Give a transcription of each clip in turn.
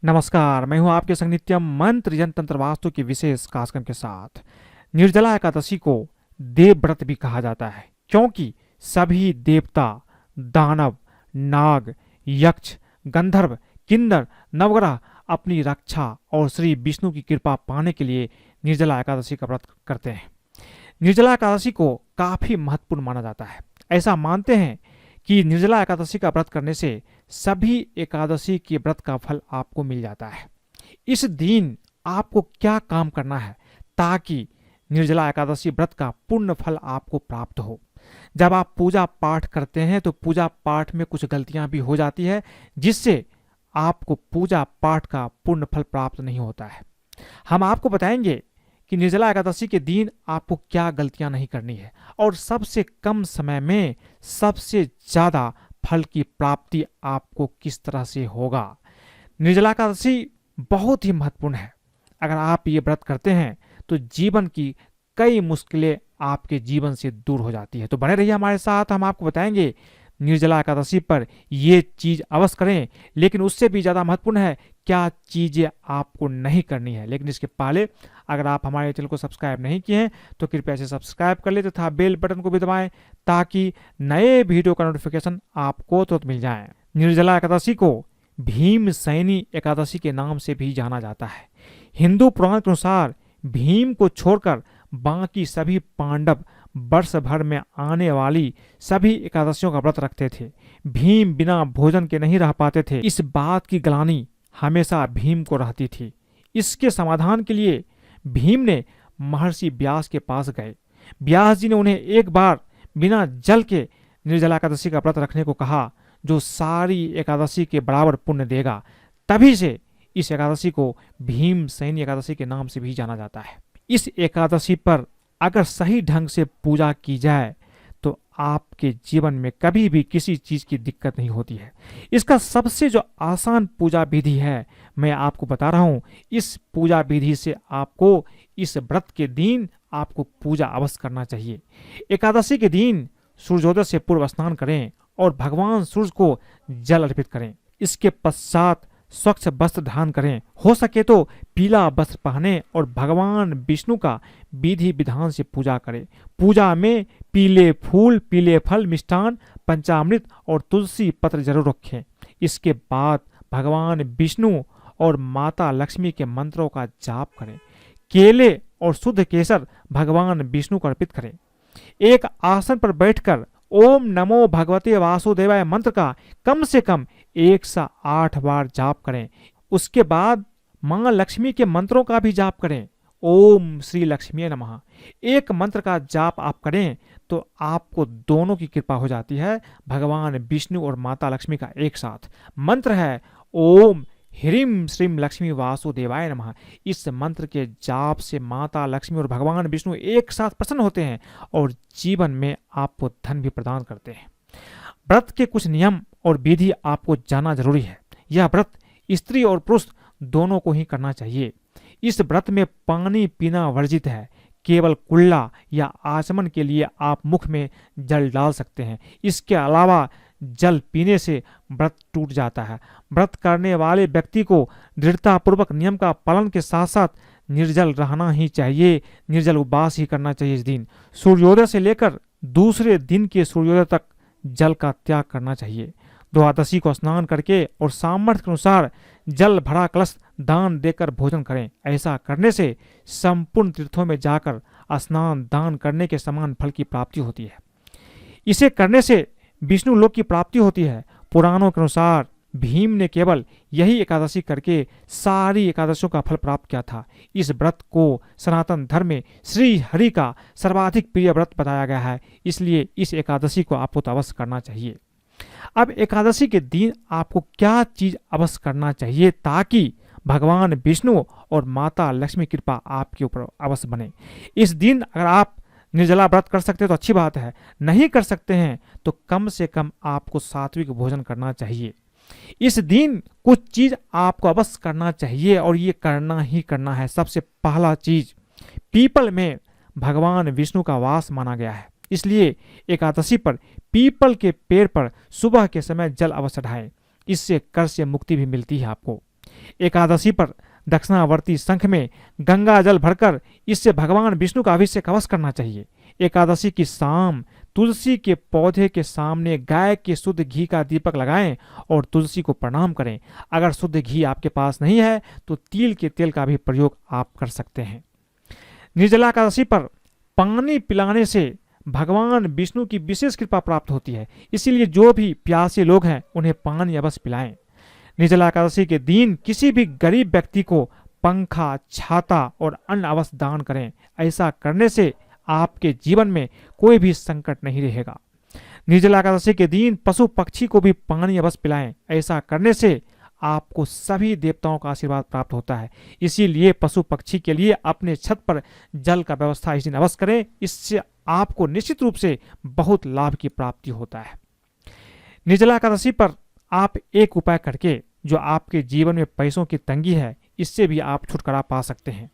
नमस्कार, मैं हूं आपके संग नित्यम मंत्र यंत्र तंत्र वास्तु की विशेष कार्यक्रम के साथ। निर्जला एकादशी को देव व्रत भी कहा जाता है, क्योंकि सभी देवता, दानव, नाग, यक्ष, गंधर्व, किन्नर, नवग्रह अपनी रक्षा और श्री विष्णु की कृपा पाने के लिए निर्जला एकादशी का व्रत करते हैं। निर्जला एकादशी को काफी महत्वपूर्ण माना जाता है। ऐसा मानते हैं कि निर्जला एकादशी का व्रत करने से सभी एकादशी के व्रत का फल आपको मिल जाता है। इस दिन आपको क्या काम करना है ताकि निर्जला एकादशी व्रत का पूर्ण फल आपको प्राप्त हो। जब आप पूजा पाठ करते हैं तो पूजा पाठ में कुछ गलतियां भी हो जाती है, जिससे आपको पूजा पाठ का पूर्ण फल प्राप्त नहीं होता है। हम आपको बताएंगे कि निर्जला एकादशी के दिन आपको क्या गलतियां नहीं करनी है और सबसे कम समय में सबसे ज्यादा फल की प्राप्ति आपको किस तरह से होगा। निर्जला एकादशी बहुत ही महत्वपूर्ण है। अगर आप ये व्रत करते हैं तो जीवन की कई मुश्किलें आपके जीवन से दूर हो जाती है। तो बने रहिए हमारे साथ, हम आपको बताएंगे निर्जला एकादशी पर ये चीज अवश्य करें, लेकिन उससे भी ज्यादा महत्वपूर्ण है क्या चीजें आपको नहीं करनी है। लेकिन इसके पहले अगर आप हमारे चैनल को सब्सक्राइब नहीं किए हैं तो कृपया से सब्सक्राइब कर ले तथा बेल बटन को भी दबाएं ताकि नए वीडियो का नोटिफिकेशन आपको तुरंत मिल जाए। निर्जला एकादशी को भीमसेनी एकादशी के नाम से भी जाना जाता है। हिंदू पुराण के अनुसार भीम को छोड़कर बाकी सभी पांडव वर्ष भर में आने वाली सभी एकादशियों का व्रत रखते थे। भीम बिना भोजन के नहीं रह पाते थे। इस बात की ग्लानि हमेशा भीम को रहती थी। इसके समाधान के लिए भीम ने महर्षि व्यास के पास गए। व्यास जी ने उन्हें एक बार बिना जल के निर्जला एकादशी का व्रत रखने को कहा, जो सारी एकादशी के बराबर पुण्य देगा। तभी से इस एकादशी को भीमसेनी एकादशी के नाम से भी जाना जाता है। इस एकादशी पर अगर सही ढंग से पूजा की जाए तो आपके जीवन में कभी भी किसी चीज की दिक्कत नहीं होती है। इसका सबसे जो आसान पूजा विधि है मैं आपको बता रहा हूं। इस पूजा विधि से आपको इस व्रत के दिन आपको पूजा अवश्य करना चाहिए। एकादशी के दिन सूर्योदय से पूर्व स्नान करें और भगवान सूर्य को जल अर्पित करें। इसके पश्चात स्वच्छ वस्त्र धारण करें। हो सके तो पीला वस्त्र पहने और भगवान विष्णु का विधि विधान से पूजा करें। पूजा में पीले फूल, पीले फल, मिष्ठान, पंचामृत और तुलसी पत्र जरूर रखें। इसके बाद भगवान विष्णु और माता लक्ष्मी के मंत्रों का जाप करें। केले और शुद्ध केसर भगवान विष्णु को अर्पित करें। एक आसन पर बैठकर ओम नमो भगवते वासुदेवाय मंत्र का कम से कम 108 बार जाप करें। उसके बाद मां लक्ष्मी के मंत्रों का भी जाप करें। ओम श्री लक्ष्मी नमः एक मंत्र का जाप आप करें तो आपको दोनों की कृपा हो जाती है। भगवान विष्णु और माता लक्ष्मी का एक साथ मंत्र है ओम ह्रीम श्रीम लक्ष्मी वासुदेवाय नमः। इस मंत्र के जाप से माता लक्ष्मी और भगवान विष्णु एक साथ प्रसन्न होते हैं और जीवन में आपको धन भी प्रदान करते हैं। व्रत के कुछ नियम और विधि आपको जानना जरूरी है। यह व्रत स्त्री और पुरुष दोनों को ही करना चाहिए। इस व्रत में पानी पीना वर्जित है। केवल कुल्ला या आचमन के लिए आप मुख में जल डाल सकते हैं। इसके अलावा जल पीने से व्रत टूट जाता है। व्रत करने वाले व्यक्ति को दृढ़तापूर्वक नियम का पालन के साथ साथ निर्जल रहना ही चाहिए। निर्जल उपवास ही करना चाहिए। इस दिन सूर्योदय से लेकर दूसरे दिन के सूर्योदय तक जल का त्याग करना चाहिए। द्वादशी को स्नान करके और सामर्थ्य के अनुसार जल भरा कलश दान देकर भोजन करें। ऐसा करने से संपूर्ण तीर्थों में जाकर स्नान दान करने के समान फल की प्राप्ति होती है। इसे करने से विष्णु लोक की प्राप्ति होती है। पुराणों के अनुसार भीम ने केवल यही एकादशी करके सारी एकादशियों का फल प्राप्त किया था। इस व्रत को सनातन धर्म में श्री हरि का सर्वाधिक प्रिय व्रत बताया गया है, इसलिए इस एकादशी को आपको तो अवश्य करना चाहिए। अब एकादशी के दिन आपको क्या चीज अवश्य करना चाहिए ताकि भगवान विष्णु और माता लक्ष्मी कृपा आपके ऊपर अवश्य बने। इस दिन अगर आप निर्जला व्रत कर सकते हैं तो अच्छी बात है, नहीं कर सकते हैं तो कम से कम आपको सात्विक भोजन करना चाहिए। इस दिन कुछ चीज आपको अवश्य करना चाहिए और ये करना ही करना है। सबसे पहला चीज, पीपल में भगवान विष्णु का वास माना गया है, इसलिए एकादशी पर पीपल के पेड़ पर सुबह के समय जल अवश्य चढ़ाएं। इससे कर्ज से मुक्ति भी मिलती है आपको। एकादशी पर दक्षिणावर्ती शंख में गंगा जल भरकर इससे भगवान विष्णु का अभिषेक अवश्य करना चाहिए। एकादशी की शाम तुलसी के पौधे के सामने गाय के शुद्ध घी का दीपक लगाएं और तुलसी को प्रणाम करें। अगर शुद्ध घी आपके पास नहीं है तो तिल के तेल का भी प्रयोग आप कर सकते हैं। निर्जला एकादशी पर पानी पिलाने से भगवान विष्णु की विशेष कृपा प्राप्त होती है, इसीलिए जो भी प्यासे लोग हैं उन्हें पानी अवश्य पिलाएं। निर्जला एकादशी के दिन किसी भी गरीब व्यक्ति को पंखा, छाता और अन्न अवश्य दान करें। ऐसा करने से आपके जीवन में कोई भी संकट नहीं रहेगा। निर्जला एकादशी के दिन पशु पक्षी को भी पानी अवश्य पिलाएं। ऐसा करने से आपको सभी देवताओं का आशीर्वाद प्राप्त होता है। इसीलिए पशु पक्षी के लिए अपने छत पर जल का व्यवस्था इस दिन अवश्य करें। इससे आपको निश्चित रूप से बहुत लाभ की प्राप्ति होता है। निर्जला एकादशी पर आप एक उपाय करके जो आपके जीवन में पैसों की तंगी है, इससे भी आप छुटकारा पा सकते हैं।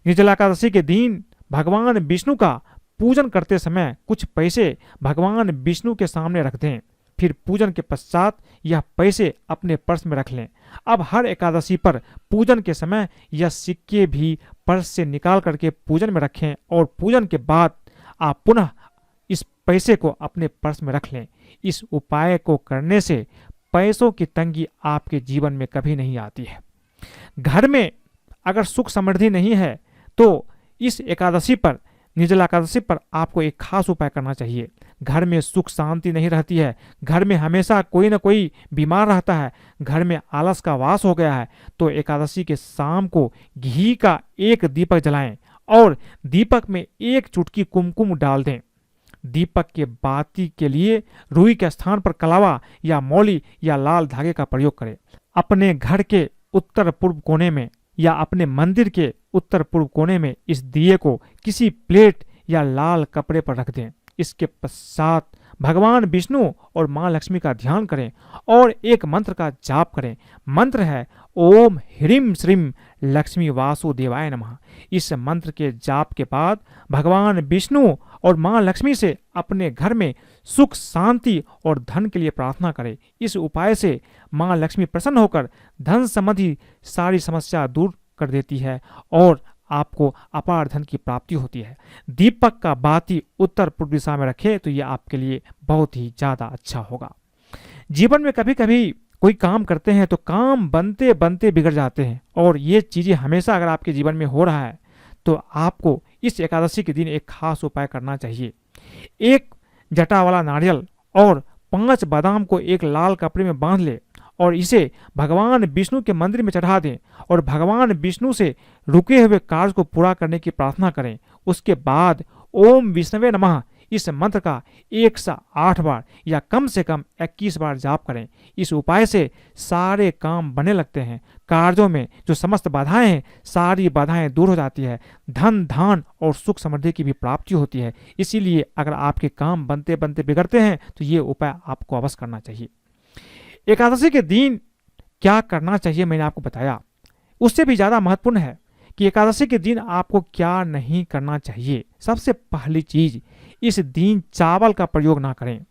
निर्जला एकादशी के दिन भगवान विष्णु का पूजन करते समय कुछ पैसे भगवान विष्णु के सामने रख दें। फिर पूजन के पश्चात यह पैसे अपने पर्स में रख लें। अब हर एकादशी पर पूजन के समय यह सिक्के भी पर्स से निकाल करके पूजन में रखें और पूजन के बाद आप पुनः इस पैसे को अपने पर्स में रख लें। इस उपाय को करने से पैसों की तंगी आपके जीवन में कभी नहीं आती है। घर में अगर सुख समृद्धि नहीं है तो इस एकादशी पर, निर्जला एकादशी पर आपको एक खास उपाय करना चाहिए। घर में सुख शांति नहीं रहती है, घर में हमेशा कोई ना कोई बीमार रहता है, घर में आलस का वास हो गया है, तो एकादशी के शाम को घी का एक दीपक जलाएं और दीपक में एक चुटकी कुमकुम डाल दें। दीपक के बाती के लिए रुई के स्थान पर कलावा या मौली या लाल धागे का प्रयोग करें। अपने घर के उत्तर पूर्व कोने में या अपने मंदिर के उत्तर पूर्व कोने में इस दिए को किसी प्लेट या लाल कपड़े पर रख दें। इसके पश्चात भगवान विष्णु और मां लक्ष्मी का ध्यान करें और एक मंत्र का जाप करें। मंत्र है ओम ह्रीं श्रीं लक्ष्मी वासुदेवाय नमः। इस मंत्र के जाप के बाद भगवान विष्णु और मां लक्ष्मी से अपने घर में सुख शांति और धन के लिए प्रार्थना करें। इस उपाय से मां लक्ष्मी प्रसन्न होकर धन संबंधी सारी समस्या दूर कर देती है और आपको अपार धन की प्राप्ति होती है। दीपक का बाती उत्तर पूर्व दिशा में रखें तो यह आपके लिए बहुत ही ज्यादा अच्छा होगा। जीवन में कभी कभी कोई काम करते हैं तो काम बनते बनते बिगड़ जाते हैं और ये चीजें हमेशा अगर आपके जीवन में हो रहा है तो आपको इस एकादशी के दिन एक खास उपाय करना चाहिए। एक जटा वाला नारियल और 5 बादाम को एक लाल कपड़े में बांध ले और इसे भगवान विष्णु के मंदिर में चढ़ा दें और भगवान विष्णु से रुके हुए कार्य को पूरा करने की प्रार्थना करें। उसके बाद ओम विष्णवे नमः इस मंत्र का 108 बार या कम से कम 21 बार जाप करें। इस उपाय से सारे काम बनने लगते हैं। कार्यों में जो समस्त बाधाएं हैं सारी बाधाएं दूर हो जाती है। धन धान और सुख समृद्धि की भी प्राप्ति होती है। इसीलिए अगर आपके काम बनते बनते बिगड़ते हैं तो ये उपाय आपको अवश्य करना चाहिए। एकादशी के दिन क्या करना चाहिए मैंने आपको बताया। उससे भी ज्यादा महत्वपूर्ण है कि एकादशी के दिन आपको क्या नहीं करना चाहिए। सबसे पहली चीज, इस दिन चावल का प्रयोग ना करें।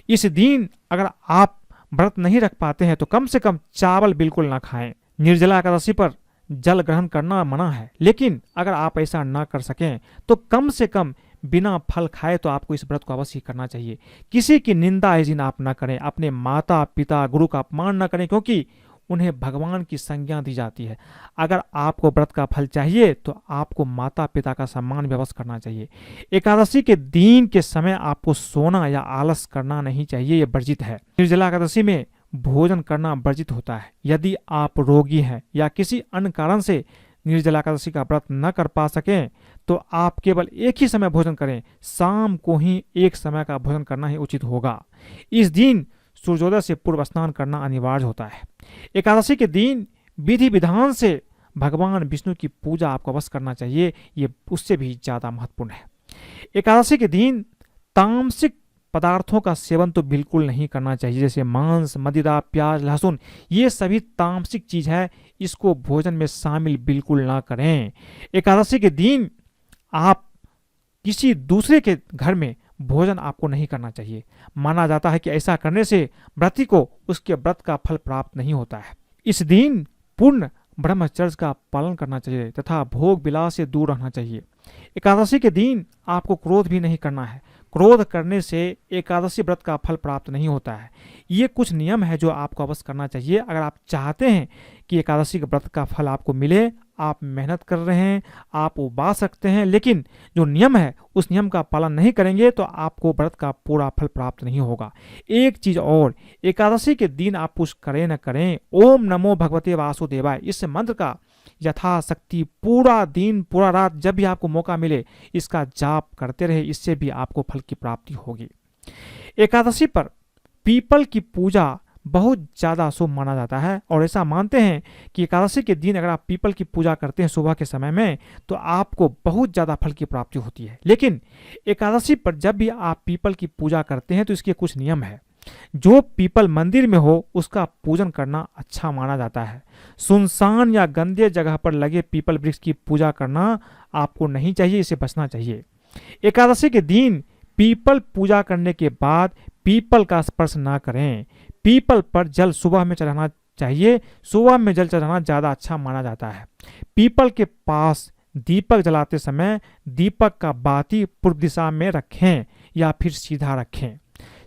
इस दिन अगर आप व्रत नहीं रख पाते हैं तो कम से कम चावल बिल्कुल ना खाएं। निर्जला एकादशी पर जल ग्रहण करना मना है, लेकिन अगर आप ऐसा ना कर सकें तो कम से कम बिना फल खाए तो आपको इस व्रत को अवश्य करना चाहिए। किसी की निंदा इस दिन आप ना करें, अपने माता पिता गुरु का अपमान ना करें, क्योंकि उन्हें भगवान की संज्ञा दी जाती है। अगर आपको व्रत का फल चाहिए तो आपको माता पिता का सम्मान व्यवस्था करना चाहिए। एकादशी के दिन के समय आपको सोना या आलस करना नहीं चाहिए, यह वर्जित है। निर्जला एकादशी में भोजन करना वर्जित होता है। यदि आप रोगी हैं या किसी अन्य कारण से निर्जला एकादशी का व्रत न कर पा सकें तो आप केवल एक ही समय भोजन करें। शाम को ही एक समय का भोजन करना ही उचित होगा। इस दिन सूर्योदय से पूर्व स्नान करना अनिवार्य होता है। एकादशी के दिन विधि विधान से भगवान विष्णु की पूजा आपको अवश्य करना चाहिए, ये उससे भी ज्यादा महत्वपूर्ण है। एकादशी के दिन तामसिक पदार्थों का सेवन तो बिल्कुल नहीं करना चाहिए, जैसे मांस, मदिरा, प्याज, लहसुन, ये सभी तामसिक चीज है, इसको भोजन में शामिल बिल्कुल ना करें। एकादशी के दिन आप किसी दूसरे के घर में भोजन आपको नहीं करना चाहिए। माना जाता है कि ऐसा करने से व्रती को उसके व्रत का फल प्राप्त नहीं होता है। इस दिन पूर्ण ब्रह्मचर्य का पालन करना चाहिए तथा भोग विलास से दूर रहना चाहिए। एकादशी के दिन आपको क्रोध भी नहीं करना है। क्रोध करने से एकादशी व्रत का फल प्राप्त नहीं होता है। ये कुछ नियम है जो आपको अवश्य करना चाहिए अगर आप चाहते हैं कि एकादशी के व्रत का फल आपको मिले। आप मेहनत कर रहे हैं, आप उपवास रखते हैं, लेकिन जो नियम है उस नियम का पालन नहीं करेंगे तो आपको व्रत का पूरा फल प्राप्त नहीं होगा। एक चीज और, एकादशी के दिन आप कुछ करें न करें, ओम नमो भगवते वासुदेवाय इस मंत्र का यथाशक्ति पूरा दिन पूरा रात जब भी आपको मौका मिले इसका जाप करते रहे, इससे भी आपको फल की प्राप्ति होगी। एकादशी पर पीपल की पूजा बहुत ज़्यादा शुभ माना जाता है और ऐसा मानते हैं कि एकादशी के दिन अगर आप पीपल की पूजा करते हैं सुबह के समय में तो आपको बहुत ज़्यादा फल की प्राप्ति होती है। लेकिन एकादशी पर जब भी आप पीपल की पूजा करते हैं तो इसके कुछ नियम है। जो पीपल मंदिर में हो उसका पूजन करना अच्छा माना जाता है। सुनसान या गंदे जगह पर लगे पीपल वृक्ष की पूजा करना आपको नहीं चाहिए, इसे बचना चाहिए। एकादशी के दिन पीपल पूजा करने के बाद पीपल का स्पर्श ना करें। पीपल पर जल सुबह में चढ़ाना चाहिए। सुबह में जल चढ़ाना ज़्यादा अच्छा माना जाता है। पीपल के पास दीपक जलाते समय दीपक का बाती पूर्व दिशा में रखें या फिर सीधा रखें।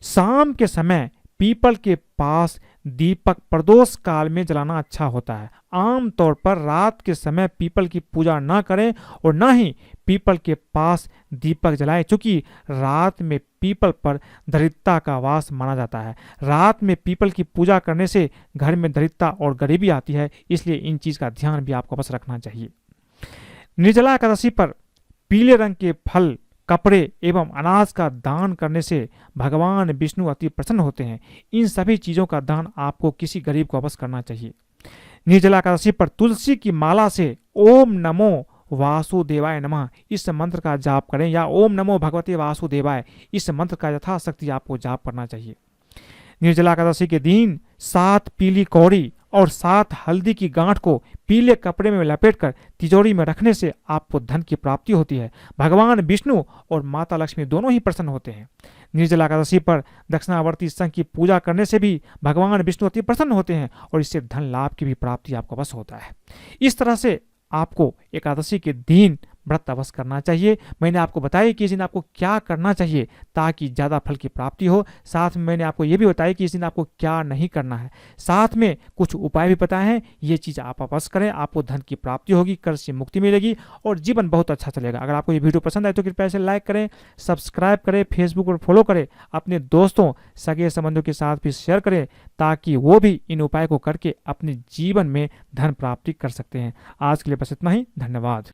शाम के समय पीपल के पास दीपक प्रदोष काल में जलाना अच्छा होता है। आम तौर पर रात के समय पीपल की पूजा ना करें और ना ही पीपल के पास दीपक जलाएं, क्योंकि रात में पीपल पर दरिद्रता का वास माना जाता है। रात में पीपल की पूजा करने से घर में दरिद्रता और गरीबी आती है, इसलिए इन चीज का ध्यान भी आपको बस रखना चाहिए। निर्जला एकादशी पर पीले रंग के फल, कपड़े एवं अनाज का दान करने से भगवान विष्णु अति प्रसन्न होते हैं। इन सभी चीजों का दान आपको किसी गरीब को अवश्य करना चाहिए। निर्जला एकादशी पर तुलसी की माला से ओम नमो वासुदेवाय नमः इस मंत्र का जाप करें या ओम नमो भगवते वासुदेवाय इस मंत्र का यथाशक्ति आपको जाप करना चाहिए। निर्जला एकादशी के दिन 7 पीली कौड़ी और 7 हल्दी की गांठ को पीले कपड़े में लपेटकर तिजोरी में रखने से आपको धन की प्राप्ति होती है। भगवान विष्णु और माता लक्ष्मी दोनों ही प्रसन्न होते हैं। निर्जला एकादशी पर दक्षिणावर्ती संघ की पूजा करने से भी भगवान विष्णु अति प्रसन्न होते हैं और इससे धन लाभ की भी प्राप्ति आपको बस होता है। इस तरह से आपको एकादशी के दिन व्रत अवश्य करना चाहिए। मैंने आपको बताया कि इस दिन आपको क्या करना चाहिए ताकि ज़्यादा फल की प्राप्ति हो। साथ में मैंने आपको ये भी बताया कि इस दिन आपको क्या नहीं करना है। साथ में कुछ उपाय भी बताए हैं, ये चीज़ आप अवश्य करें, आपको धन की प्राप्ति होगी, कर्ज से मुक्ति मिलेगी और जीवन बहुत अच्छा चलेगा। अगर आपको ये वीडियो पसंद आए तो कृपया इसे लाइक करें, सब्सक्राइब करें, फेसबुक पर फॉलो करें, अपने दोस्तों सगे संबंधियों के साथ भी शेयर करें ताकि वो भी इन उपाय को करके अपने जीवन में धन प्राप्ति कर सकते हैं। आज के लिए बस इतना ही। धन्यवाद।